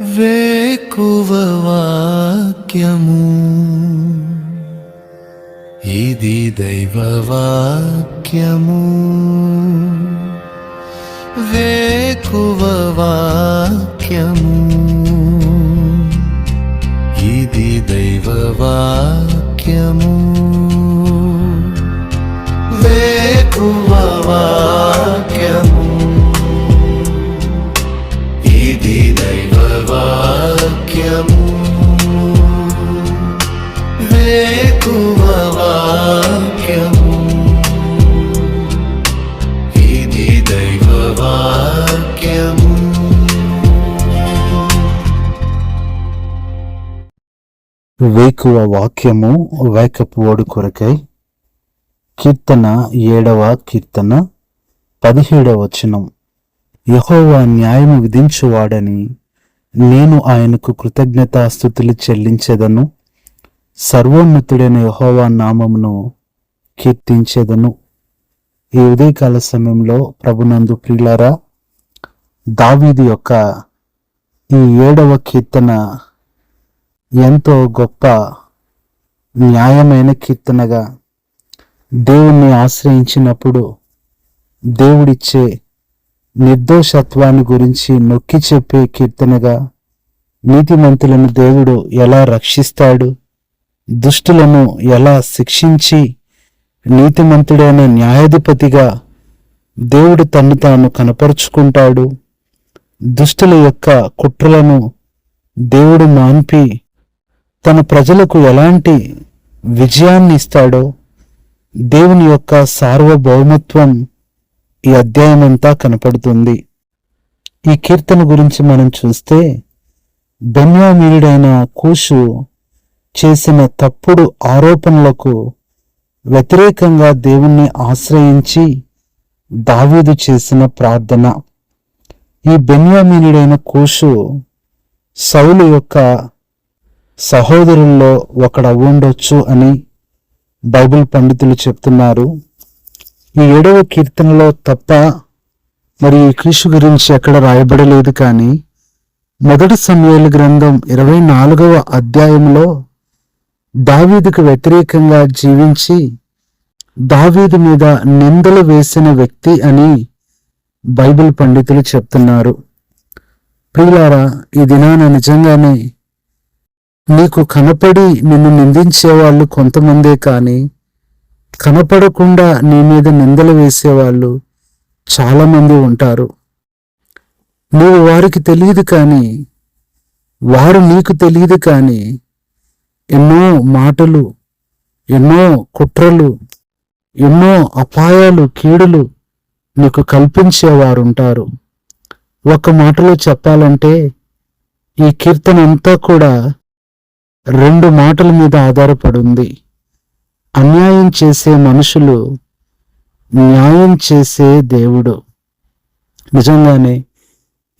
వేకువ వాక్యము ఇది దైవ వాక్యము. వేకువ వాక్యము ఇది దైవ వాక్యము. వేకువ వాక్యము ఇది దైవ వాక్యము. వేకువ వాక్యము ఇది దైవ వాక్యము. వేకువ వాక్యము వేకపు ఓడు కొరకై. కీర్తన 7వ కీర్తన 17వ వచనం. యెహోవా న్యాయము విధించువాడని నేను ఆయనకు కృతజ్ఞతాస్తుతులు చెల్లించెదను. సర్వోన్నతుడైన యెహోవా నామమును కీర్తించెదను. ఈ ఉదయకాల సమయంలో ప్రభునందు ప్రియులారా, దావీదు యొక్క ఈ 7వ కీర్తన ఎంతో గొప్ప న్యాయమైన కీర్తనగా, దేవుణ్ణి ఆశ్రయించినప్పుడు దేవుడిచ్చే నిర్దోషత్వాన్ని గురించి నొక్కి చెప్పే కీర్తనగా, నీతిమంతులను దేవుడు ఎలా రక్షిస్తాడు, దుష్టులను ఎలా శిక్షించి నీతిమంతుడైన న్యాయాధిపతిగా దేవుడు తన్ను తాను కనపరుచుకుంటాడు, దుష్టుల యొక్క కుట్రలను దేవుడు మాన్పి తన ప్రజలకు ఎలాంటి విజయాన్ని ఇస్తాడో, దేవుని యొక్క సార్వభౌమత్వం ఈ అధ్యాయం అంతా కనపడుతుంది. ఈ కీర్తన గురించి మనం చూస్తే, బెన్యామీనుడైన కూషు చేసిన తప్పుడు ఆరోపణలకు వ్యతిరేకంగా దేవుణ్ణి ఆశ్రయించి దావీదు చేసిన ప్రార్థన. ఈ బెన్యామీనుడైన కూషు సౌలు యొక్క సహోదరుల్లో ఒకడవుండొచ్చు అని బైబిల్ పండితులు చెప్తున్నారు. ఈ 7వ కీర్తనలో తప్ప మరి ఈ కూషు గురించి ఎక్కడ రాయబడలేదు. కానీ మొదటి సమూయేలు గ్రంథం 24వ అధ్యాయంలో దావీదుకు వ్యతిరేకంగా జీవించి దావీదు మీద నిందలు వేసిన వ్యక్తి అని బైబిల్ పండితులు చెప్తున్నారు. ప్రియులారా, ఈ దినాన నిజంగానే నీకు కనపడి నిన్ను నిందించేవాళ్ళు కొంతమందే, కానీ కనపడకుండా నీ మీద నిందలు వేసేవాళ్ళు చాలామంది ఉంటారు. నువ్వు వారికి తెలియదు, కానీ వారు నీకు తెలియదు. కానీ ఎన్నో మాటలు, ఎన్నో కుట్రలు, ఎన్నో అపాయాలు, కీడులు నీకు కల్పించేవారుంటారు. ఒక మాటలో చెప్పాలంటే ఈ కీర్తన అంతా కూడా 2 మాటల మీద ఆధారపడింది. అన్యాయం చేసే మనుషులు, న్యాయం చేసే దేవుడు. నిజంగానే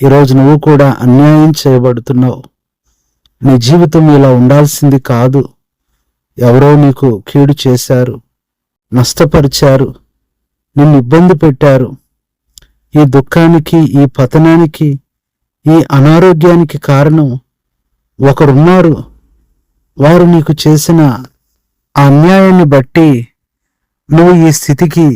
ఈరోజు నువ్వు కూడా అన్యాయం చేయబడుతున్నావు. నీ జీవితం ఇలా ఉండాల్సింది కాదు. ఎవరో నీకు కీడు చేశారు, నష్టపరిచారు, నిన్ను ఇబ్బంది పెట్టారు. ఈ దుఃఖానికి, ఈ పతనానికి, ఈ అనారోగ్యానికి కారణం ఒకరున్నారు. వారు నీకు చేసిన ఆ అన్యాయాన్ని బట్టి నువ్వు ఈ స్థితికి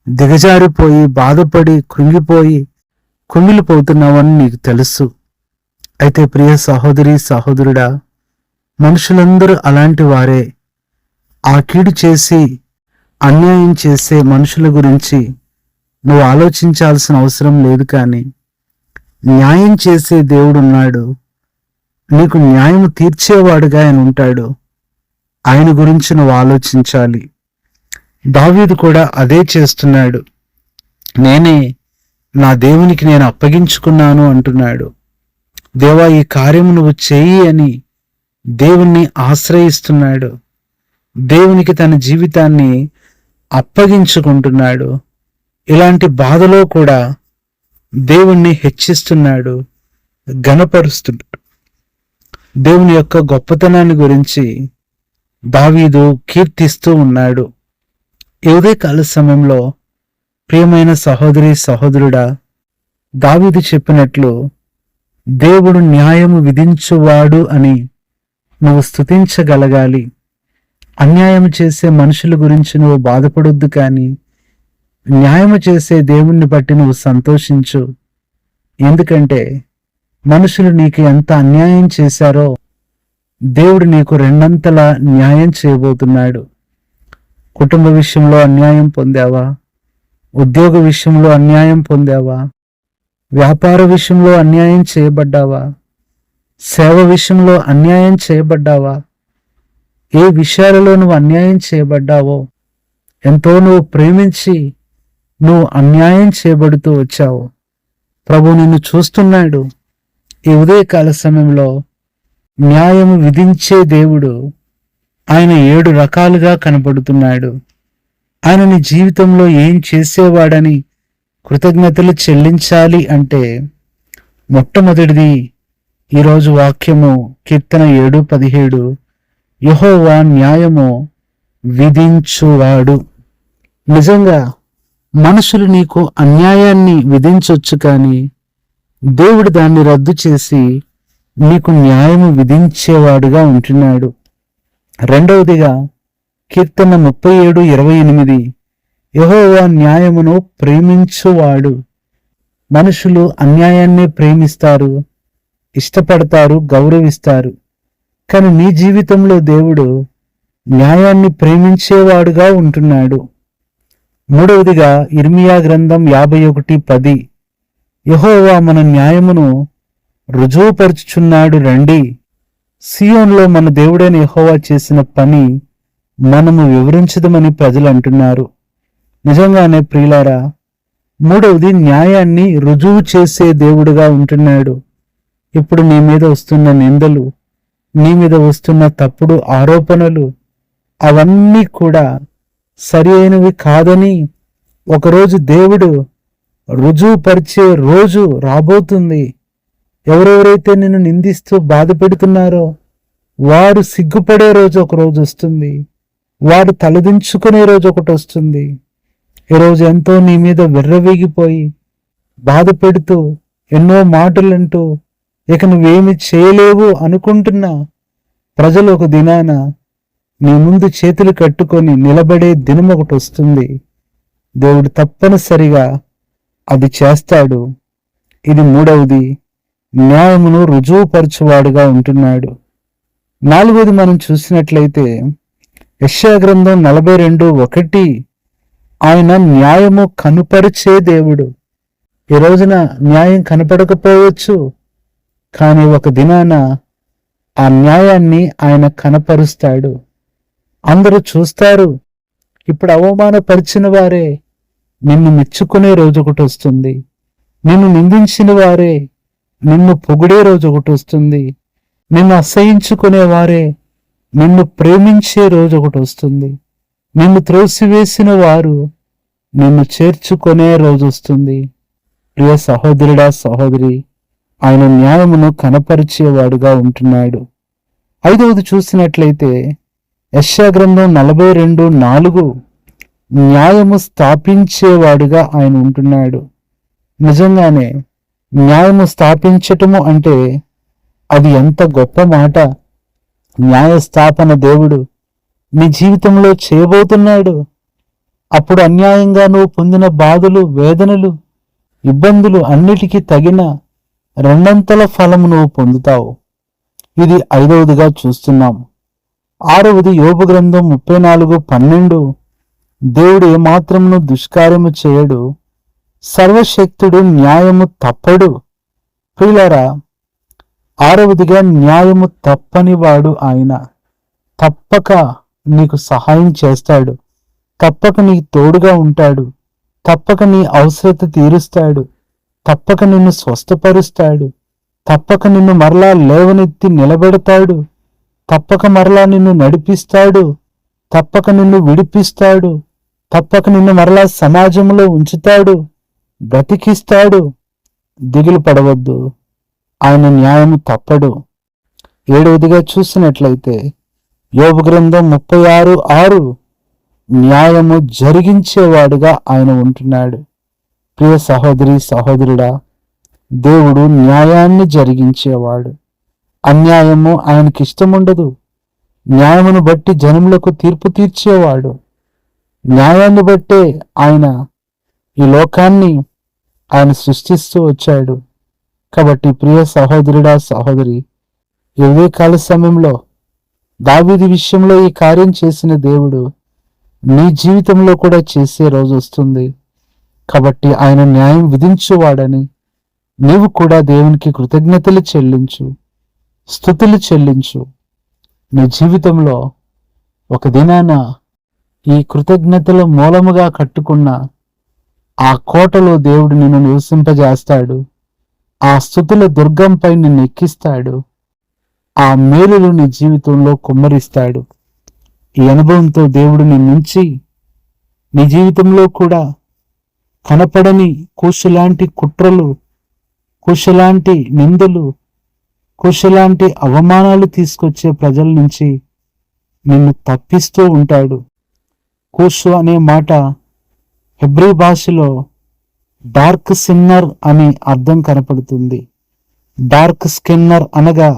దిగజారిపోయి, బాధపడి, కృంగిపోయి, కుమిలిపోతున్నావని నీకు తెలుసు. అయితే ప్రియ సహోదరి, సహోదరుడా, మనుషులందరూ అలాంటి వారే. ఆ కీడు చేసి అన్యాయం చేసే మనుషుల గురించి నువ్వు ఆలోచించాల్సిన అవసరం లేదు. కానీ న్యాయం చేసే దేవుడున్నాడు. నీకు న్యాయం తీర్చేవాడుగా ఆయన ఉంటాడు. ఆయన గురించి నువ్వు ఆలోచించాలి. దావీదు కూడా అదే చేస్తున్నాడు. నేనే నా దేవునికి నేను అప్పగించుకున్నాను అంటున్నాడు. దేవా, ఈ కార్యము నువ్వు చెయ్యి అని దేవుణ్ణి ఆశ్రయిస్తున్నాడు. దేవునికి తన జీవితాన్ని అప్పగించుకుంటున్నాడు. ఇలాంటి బాధలో కూడా దేవుణ్ణి హెచ్చిస్తున్నాడు, ఘనపరుస్తున్నాడు. దేవుని యొక్క గొప్పతనాన్ని గురించి దావీదు కీర్తిస్తూ ఉన్నాడు. ఈ ఉదయకాల సమయంలో ప్రియమైన సహోదరి, సహోదరుడా, దావీదు చెప్పినట్లు దేవుడు న్యాయము విధించువాడు అని నువ్వు స్తుతించగలగాలి. అన్యాయం చేసే మనుషుల గురించి నువ్వు బాధపడొద్దు, కానీ న్యాయము చేసే దేవుణ్ణి బట్టి నువ్వు సంతోషించు. ఎందుకంటే మనుషులు నీకు ఎంత అన్యాయం చేశారో దేవుడు నీకు రెండంతలా న్యాయం చేయబోతున్నాడు. కుటుంబ విషయంలో అన్యాయం పొందావా? ఉద్యోగ విషయంలో అన్యాయం పొందావా? వ్యాపార విషయంలో అన్యాయం చేయబడ్డావా? సేవ విషయంలో అన్యాయం చేయబడ్డావా? ఏ విషయాలలో నువ్వు అన్యాయం చేయబడ్డావో, ఎంతో నువ్వు ప్రేమించి నువ్వు అన్యాయం చేయబడుతూ వచ్చావు. ప్రభు నిన్ను చూస్తున్నాడు. ఈ ఉదయకాల సమయంలో న్యాయము విధించే దేవుడు ఆయన 7 రకాలుగా కనబడుతున్నాడు. ఆయన నీ జీవితంలో ఏం చేసేవాడని కృతజ్ఞతలు చెల్లించాలి అంటే మొట్టమొదటిది ఈరోజు వాక్యము కీర్తన 7:17, యెహోవా న్యాయము విధించువాడు. నిజంగా మనుషులు నీకు అన్యాయాన్ని విధించొచ్చు, కానీ దేవుడు దాన్ని రద్దు చేసి నీకు న్యాయము విధించేవాడుగా ఉంటున్నాడు. రెండవదిగా కీర్తన 37:28, యెహోవా న్యాయమును ప్రేమించువాడు. మనుషులు అన్యాయాన్ని ప్రేమిస్తారు, ఇష్టపడతారు, గౌరవిస్తారు. కానీ నీ జీవితంలో దేవుడు న్యాయాన్ని ప్రేమించేవాడుగా ఉంటున్నాడు. మూడవదిగా ఇర్మియా గ్రంథం 51:10, యెహోవా మన న్యాయమును రుజువుపరుచుచున్నాడు రండి. సియోన్లో మన దేవుడైన యెహోవా చేసిన పని మనము వివరించదమని ప్రజలు అంటున్నారు. నిజంగానే ప్రియులారా, మూడవది న్యాయాన్ని రుజువు చేసే దేవుడుగా ఉంటున్నాడు. ఇప్పుడు నీ మీద వస్తున్న నిందలు, నీ మీద వస్తున్న తప్పుడు ఆరోపణలు, అవన్నీ కూడా సరి అయినవి కాదని ఒకరోజు దేవుడు రుజువుపరిచే రోజు రాబోతుంది. ఎవరెవరైతే నిన్ను నిందిస్తూ బాధ పెడుతున్నారో వారు సిగ్గుపడే రోజు ఒక రోజు వస్తుంది. వారు తలదించుకునే రోజు ఒకటి వస్తుంది. ఈరోజు ఎంతో నీ మీద విర్రవీగిపోయి బాధ పెడుతూ ఎన్నో మాటలంటూ ఇక నువ్వేమి చేయలేవు అనుకుంటున్నా ప్రజలు ఒక దినాన నీ ముందు చేతులు కట్టుకొని నిలబడే దినం ఒకటి వస్తుంది. దేవుడు తప్పనిసరిగా అది చేస్తాడు. ఇది మూడవది, న్యాయమును రుజువుపరచువాడుగా ఉంటున్నాడు. నాలుగవది మనం చూసినట్లయితే యెషయా గ్రంథం 42:1, ఆయన న్యాయము కనుపరిచే దేవుడు. ఈ రోజున న్యాయం కనపడకపోవచ్చు, కానీ ఒక దినాన ఆ న్యాయాన్ని ఆయన కనపరుస్తాడు. అందరూ చూస్తారు. ఇప్పుడు అవమానపరిచిన వారే నిన్ను మెచ్చుకునే రోజు ఒకటి వస్తుంది. నిన్ను నిందించిన వారే నిన్ను పొగిడే రోజు ఒకటి వస్తుంది. నిన్ను అసహించుకునే వారే నిన్ను ప్రేమించే రోజు ఒకటి వస్తుంది. నిన్ను త్రోసివేసిన వారు నిన్ను చేర్చుకునే రోజు వస్తుంది. ప్రియ సహోదరుడా, సహోదరి, ఆయన న్యాయమును కనపరిచేవాడుగా ఉంటున్నాడు. ఐదవది చూసినట్లయితే యెషయా గ్రంథం 42:4, న్యాయము స్థాపించేవాడుగా ఆయన ఉంటున్నాడు. నిజంగానే న్యాయము స్థాపించటము అంటే అది ఎంత గొప్ప మాట. న్యాయస్థాపన దేవుడు నీ జీవితంలో చేయబోతున్నాడు. అప్పుడు అన్యాయంగా నువ్వు పొందిన బాధలు, వేదనలు, ఇబ్బందులు అన్నిటికీ తగిన రెండంతల ఫలము నువ్వు పొందుతావు. ఇది ఐదవదిగా చూస్తున్నాం. ఆరవది యోబు గ్రంథం 34:12, దేవుడు ఏమాత్రమును దుష్కార్యము చేయడు, సర్వశక్తుడు న్యాయము తప్పడు. ప్రియులారా, ఆరవదిగా న్యాయము తప్పని వాడు ఆయన. తప్పక నీకు సహాయం చేస్తాడు, తప్పక నీకు తోడుగా ఉంటాడు, తప్పక నీ అవసరత తీరుస్తాడు, తప్పక నిన్ను స్వస్థపరుస్తాడు, తప్పక నిన్ను మరలా లేవనెత్తి నిలబెడతాడు, తప్పక మరలా నిన్ను నడిపిస్తాడు, తప్పక నిన్ను విడిపిస్తాడు, తప్పక నిన్ను మరలా సమాజంలో ఉంచుతాడు, బ్రతికిస్తాడు. దిగులు పడవద్దు, ఆయన న్యాయము తప్పడు. ఏడవదిగా చూసినట్లయితే యోబు గ్రంథం 36:6, న్యాయము జరిగించేవాడుగా ఆయన ఉంటున్నాడు. ప్రియ సహోదరి, సహోదరుడా, దేవుడు న్యాయాన్ని జరిగించేవాడు. అన్యాయము ఆయనకి ఇష్టముండదు. న్యాయమును బట్టి జనములకు తీర్పు తీర్చేవాడు. న్యాయాన్ని బట్టే ఆయన ఈ లోకాన్ని ఆయన సృష్టిస్తూ వచ్చాడు. కాబట్టి ప్రియ సహోదరుడా, సహోదరి, ఈ ఉదయకాల సమయంలో దావీదు విషయంలో ఈ కార్యం చేసిన దేవుడు నీ జీవితంలో కూడా చేసే రోజు వస్తుంది. కాబట్టి ఆయన న్యాయం విధించువాడని నీవు కూడా దేవునికి కృతజ్ఞతలు చెల్లించు, స్తుతులు చెల్లించు. నీ జీవితంలో ఒక దినాన ఈ కృతజ్ఞతల మూలముగా కట్టుకున్న ఆ కోటలో దేవుడు నిన్ను నివసింపజేస్తాడు. ఆ స్తుతుల దుర్గంపై నిన్ను ఎక్కిస్తాడు. ఆ మేలులు నీ జీవితంలో కుమ్మరిస్తాడు. ఈ అనుభవంతో దేవుడు నిన్నుంచి నీ జీవితంలో కూడా కనపడని కూషలాంటి కుట్రలు, కూషలాంటి నిందలు, కూషలాంటి అవమానాలు తీసుకొచ్చే ప్రజల నుంచి నిన్ను తప్పిస్తూ ఉంటాడు. కూషు అనే మాట హెబ్రీ భాషలో డార్క్ సిన్నర్ అని అర్థం కనపడుతుంది. డార్క్ స్కిన్నర్ అనగా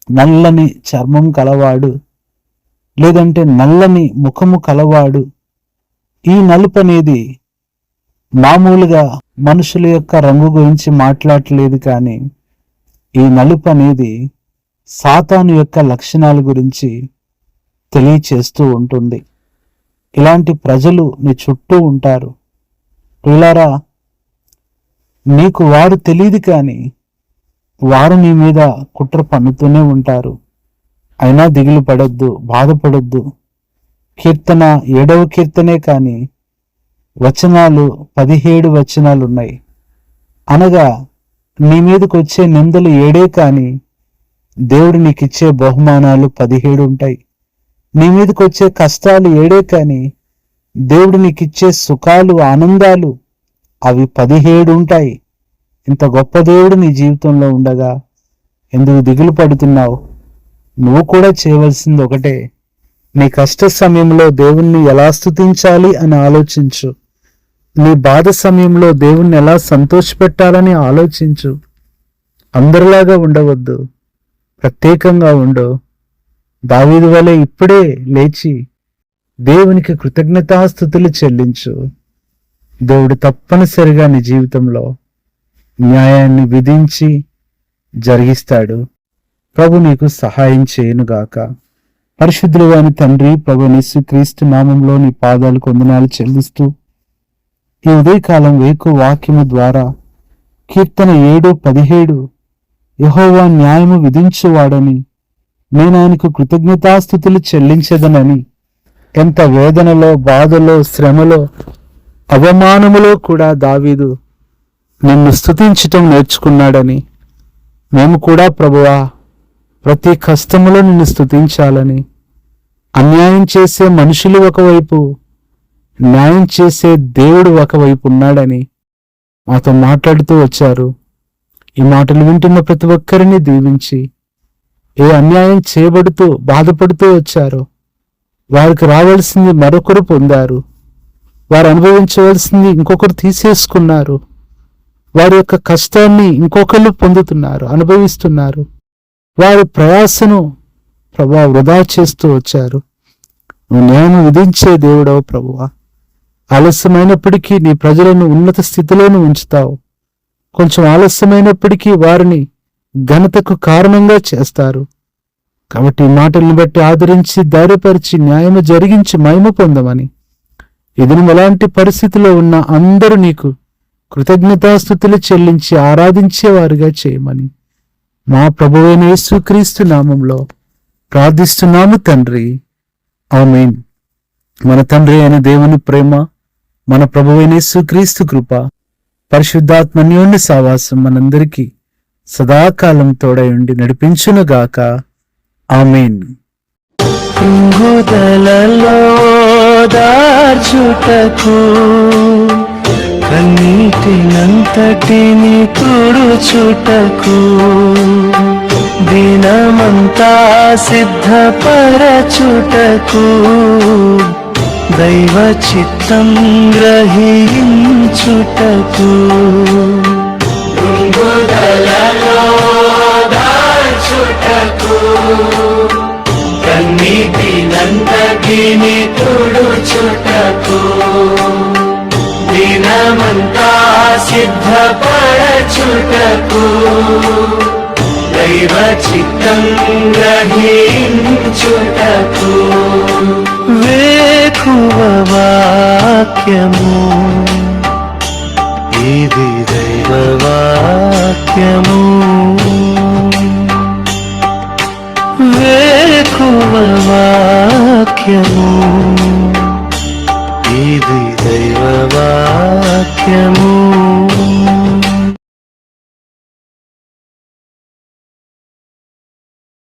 నల్లని చర్మం కలవాడు, లేదంటే నల్లని ముఖము కలవాడు. ఈ నలుపు అనేది మామూలుగా మనుషుల యొక్క రంగు గురించి మాట్లాడలేదు, కానీ ఈ నలుపు అనేది సాతాను యొక్క లక్షణాల గురించి తెలియచేస్తూ ఉంటుంది. ఇలాంటి ప్రజలు నీ చుట్టూ ఉంటారు. ప్రియులారా, నీకు వారు తెలియదు, కానీ వారు నీ మీద కుట్ర పన్నుతూనే ఉంటారు. అయినా దిగులు పడొద్దు, బాధపడొద్దు. కీర్తన 7వ కీర్తనే కానీ వచనాలు 17 వచనాలు ఉన్నాయి. అనగా నీ మీదకి వచ్చే నిందలు 7 కానీ దేవుడు నీకిచ్చే బహుమానాలు 17 ఉంటాయి. నీ మీదకి వచ్చే కష్టాలు 7 కానీ దేవుడు నీకిచ్చే సుఖాలు, ఆనందాలు అవి 17 ఉంటాయి. ఇంత గొప్ప దేవుడు నీ జీవితంలో ఉండగా ఎందుకు దిగులు పడుతున్నావు? నువ్వు కూడా చేయవలసింది ఒకటే, నీ కష్ట సమయంలో దేవుణ్ణి ఎలా స్తుతించాలి అని ఆలోచించు. నీ బాధ సమయంలో దేవుణ్ణి ఎలా సంతోషపెట్టాలని ఆలోచించు. అందరిలాగా ఉండవద్దు, ప్రత్యేకంగా ఉండు. దావీదు వలె ఇప్పుడే లేచి దేవునికి కృతజ్ఞతాస్తుతులు చెల్లించు. దేవుడు తప్పనిసరిగా నీ జీవితంలో న్యాయాన్ని విధించి జరిగిస్తాడు. ప్రభు నీకు సహాయం చేయనుగాక. పరిశుద్ధుడైన తండ్రి, ప్రభు యేసుక్రీస్తు నామంలో నీ పాదాలకు వందనాలు చెల్లిస్తూ ఈ ఉదయకాలం వేకు వాక్యము ద్వారా కీర్తన 7:17 యెహోవా న్యాయము విధించువాడని నేను ఆయనకు కృతజ్ఞతాస్తుతులు చెల్లించదనని, ఎంత వేదనలో, బాధలో, శ్రమలో, అవమానములో కూడా దావీదు నిన్ను స్తుతించటం నేర్చుకున్నాడని, మేము కూడా ప్రభువా ప్రతి కష్టములో నిన్ను స్తుతించాలని, అన్యాయం చేసే మనుషులు ఒకవైపు, న్యాయం చేసే దేవుడు ఒకవైపు ఉన్నాడని మాతో మాట్లాడుతూ వచ్చారు. ఈ మాటలు వింటున్న ప్రతి ఒక్కరిని దీవించి, ఏ అన్యాయం చేయబడుతూ బాధపడుతూ వచ్చారో వారికి రావాల్సింది మరొకరు పొందారు, వారు అనుభవించవలసింది ఇంకొకరు తీసేసుకున్నారు, వారి యొక్క కష్టాన్ని ఇంకొకరు పొందుతున్నారు, అనుభవిస్తున్నారు. వారి ప్రయాసను ప్రభువా వృధా చేస్తూ వచ్చారు. నువ్వు న్యాయం విధించే దేవుడవు ప్రభువా. ఆలస్యమైనప్పటికీ నీ ప్రజలను ఉన్నత స్థితిలోనే ఉంచుతావు. కొంచెం ఆలస్యమైనప్పటికీ వారిని ఘనతకు కారణంగా చేస్తారు. కాబట్టి ఈ మాటల్ని బట్టి ఆదరించి, ధైర్యపరిచి, న్యాయము జరిగించి మహిమ పొందమని, ఇది ఎలాంటి పరిస్థితిలో ఉన్న అందరూ నీకు కృతజ్ఞతాస్తుతులు చెల్లించి ఆరాధించేవారుగా చేయమని మా ప్రభువైన యేసుక్రీస్తు నామంలో ప్రార్థిస్తున్నాము తండ్రి, ఆమేన్. మన తండ్రి అయిన దేవుని ప్రేమ, మన ప్రభువైన యేసుక్రీస్తు కృప, పరిశుద్ధాత్మ అన్యోన్య సావాసం మనందరికీ సదాకాలం తోడై ఉండి నడిపించునుగాక. ఆమేన్. కృంగుదలలో దార్చుటకు, కన్నీటినంతటిని తుడుచుటకు, దినమంతా సిద్ధపరచుటకు, దైవ చిత్తం గ్రహించుటకు కన్నీటిని తుడుచుటకు దినమంతా సిద్ధపరచుటకు దైవ చిత్తం గ్రహించుటకు వేకువ వాక్యము ఇది దైవ వాక్యము వేకువ వాక్యము ఇది దైవ వాక్యము